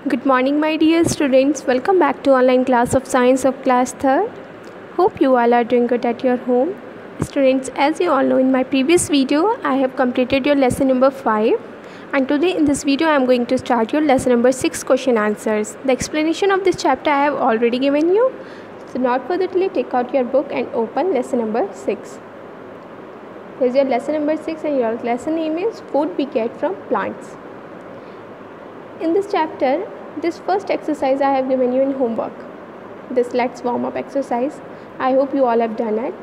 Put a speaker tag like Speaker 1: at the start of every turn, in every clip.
Speaker 1: Good morning, my dear students. Welcome back to online class of science of class 3rd. Hope you all are doing good at your home. Students, as you all know, in my previous video, I have completed your lesson number 5. And today in this video, I am going to start your lesson number 6 question answers. The explanation of this chapter I have already given you. So not further delay, take out your book and open lesson number 6. Here's your lesson number 6 and your lesson name is Food We Get from Plants. In this chapter, this first exercise I have given you in homework. This let's warm up exercise. I hope you all have done it.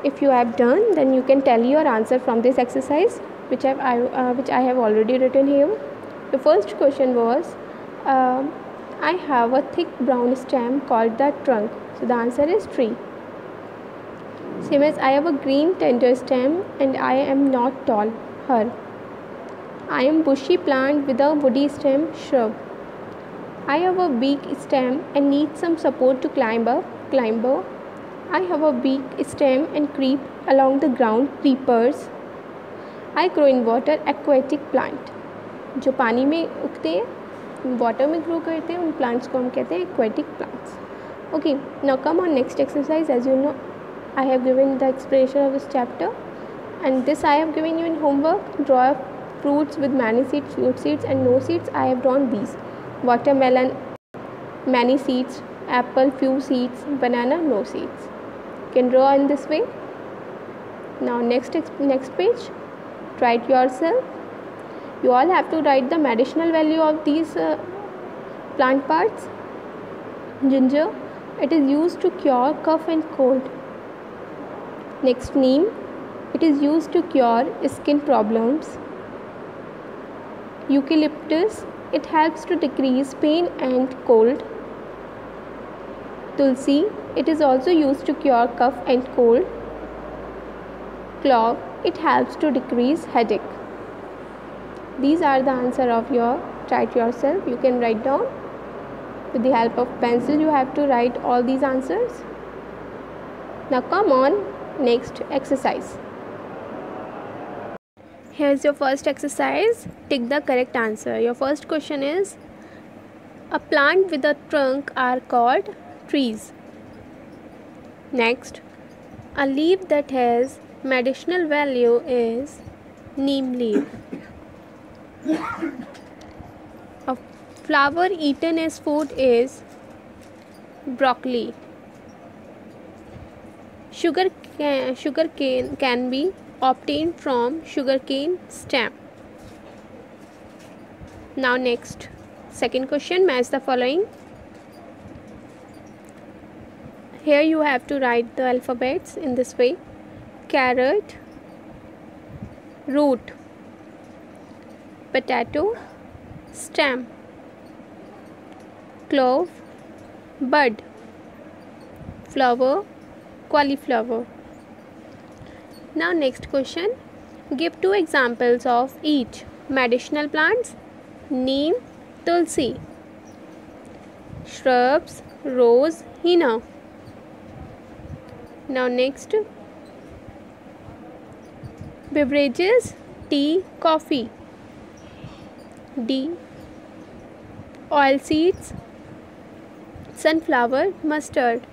Speaker 1: If you have done, then you can tell your answer from this exercise, which I have already written here. The first question was, I have a thick brown stem called the trunk. So the answer is tree. Same as I have a green tender stem and I am not tall. Her. I am bushy plant with a woody stem, shrub. I have a big stem and need some support to climber. I have a big stem and creep along the ground, creepers. I grow in water, aquatic plant. जो पानी में उगते हैं, water में grow करते हैं, उन plants को हम कहते हैं aquatic plants. Okay, now come on next exercise. As you know, I have given the explanation of this chapter, and this I have given you in homework. Draw fruits with many seeds, few seeds and no seeds. I have drawn these. Watermelon, many seeds. Apple, few seeds. Banana, no seeds. You can draw in this way. Now next page. Try it yourself. You all have to write the medicinal value of these plant parts. Ginger, it is used to cure cough and cold. Next, neem, it is used to cure skin problems. Eucalyptus, it helps to decrease pain and cold. Tulsi, it is also used to cure cough and cold. Clove, it helps to decrease headache. These are the answer of your, try it yourself. You can write down. With the help of pencil, you have to write all these answers. Now come on, next exercise. Here's your first exercise. Tick the correct answer. Your first question is, a plant with a trunk are called trees. Next, a leaf that has medicinal value is neem leaf. A flower eaten as food is broccoli. Sugar cane can be obtained from sugarcane stem. Now next, second question, match the following. Here you have to write the alphabets in this way. Carrot, root, potato, stem, clove, bud, flower, cauliflower. Now next question, give 2 examples of each. Medicinal plants, neem, tulsi. Shrubs, rose, henna. Now next, beverages, tea, coffee. D, oil seeds, sunflower, mustard.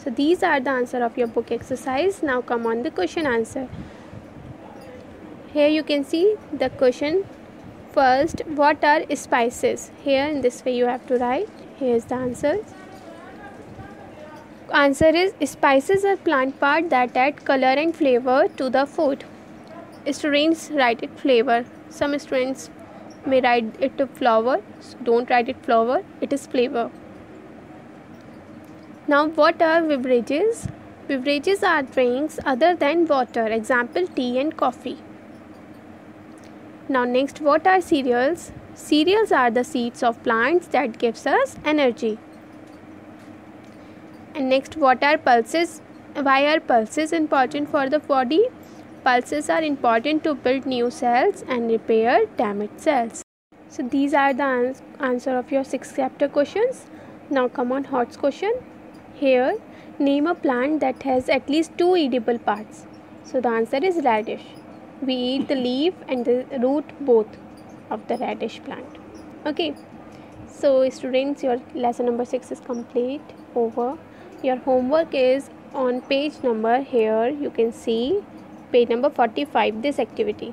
Speaker 1: So these are the answer of your book exercise. Now come on the question answer. Here you can see the question. First, what are spices? Here in this way you have to write. Here is the answer. Answer is, spices are plant part that add color and flavor to the food. Students write it flavor. Some students may write it flower. Don't write it flower. It is flavor. Now, what are beverages? Beverages are drinks other than water. Example, tea and coffee. Now next, what are cereals? Cereals are the seeds of plants that gives us energy. And next, what are pulses? Why are pulses important for the body? Pulses are important to build new cells and repair damaged cells. So these are the answer of your 6th chapter questions. Now come on, hot question. Here, name a plant that has at least 2 edible parts. So the answer is radish. We eat the leaf and the root both of the radish plant. Okay. So students, your lesson number 6 is complete, over. Your homework is on page number, here you can see page number 45, this activity.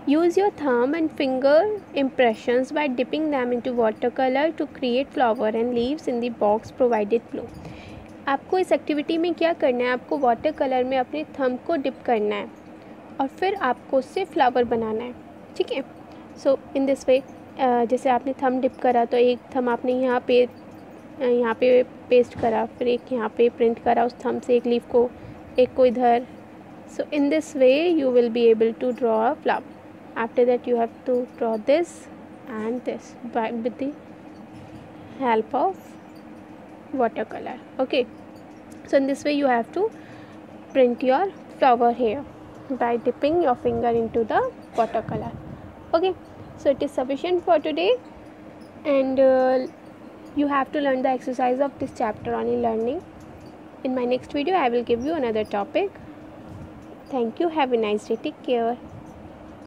Speaker 1: Use your thumb and finger impressions by dipping them into watercolor to create flower and leaves in the box provided below. आपको इस activity में क्या करना है, आपको water colour में अपने thumb को डिप करना है और फिर आपको उससे फ्लावर बनाना है, ठीक है। सो इन दिस वे, जैसे आपने थंब डिप करा तो एक थंब आपने यहाँ पे पेस्ट करा, फिर एक यहाँ पे प्रिंट करा उस थंब से, एक लीफ को, एक को इधर. So in this way you will be able to draw a flower. After that you have to draw this and this with the help of watercolor. Okay, so in this way you have to print your flower here by dipping your finger into the watercolor. Okay, so it is sufficient for today, and you have to learn the exercise of this chapter on e-learning. In my next video I will give you another topic. Thank you. Have a nice day. Take care.